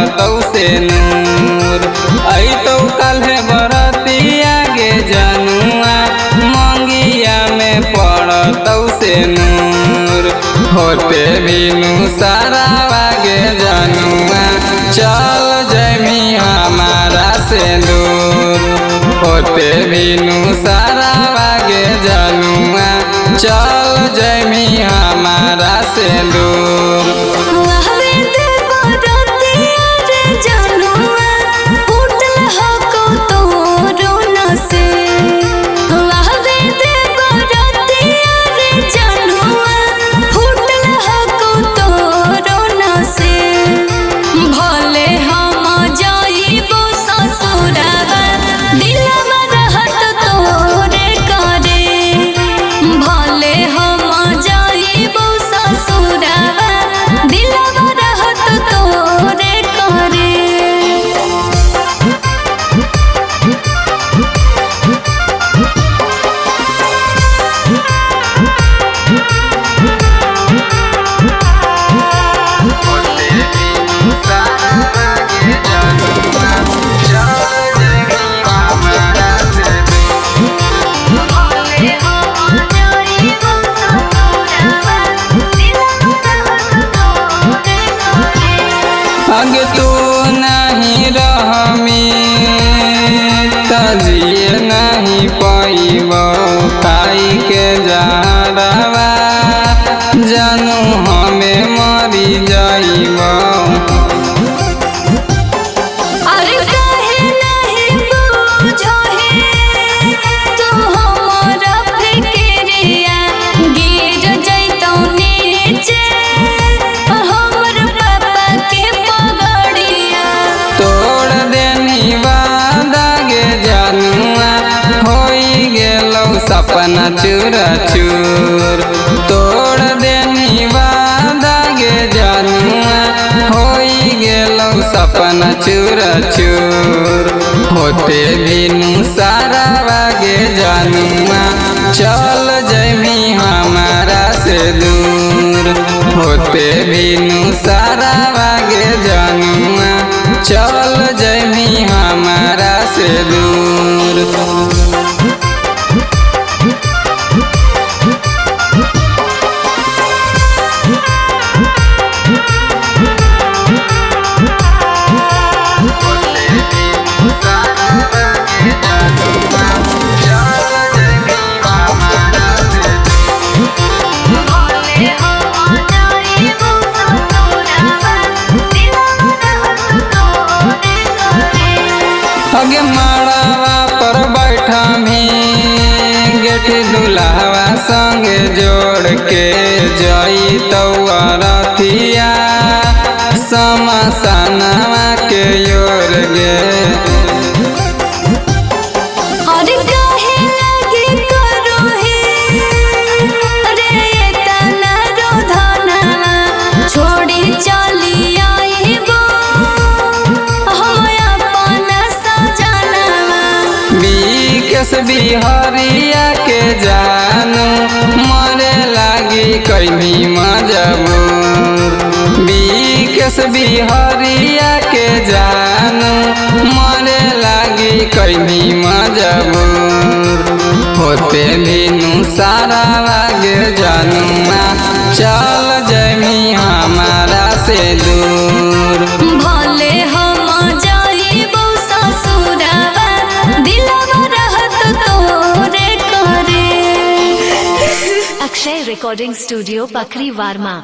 पड़तौ से नूर। अइतौ काल्हे बरतिया गे जनुआ मंगिया में पड़तौ से नूर। होते बिनु सारावा गे जनुआ चल जमी हमारा से दूर। होते बिनु सारावा गे जनुआ चल जमी हमारा से दूर। अगे तू नहीं रहमी तजिए नहीं पैबो खाई के जहरवा जानू हमें मरी जाइबो। सपना चूर चूर तोड़ देनी वादा गे जनुआ होई गेलौ सपना चूर चूर। होते बिनु सारावा गे जनुआ चल जमी हमारा से दूर। होते बिनु सारावा गे जनुआ चल जमी हमारा से दूर। अगे माड़ावा पर बैठा भी गेठी दुल्हावा संगे जोड़ के जई तौरथिया समसनवा के योर गे। बिहरिया के जानू मरे लागी कैमी मजबूर। बिकेश बिहरिया के जानू मरे लागी कैमी मजबूर। होते बिनु सारावा गे जनुआ चल जमी हमारा से दूर। भले हम जाइबो ससुरावा दिलवा रहत तोरे करे। Akshay recording studio पखरी वार्मा।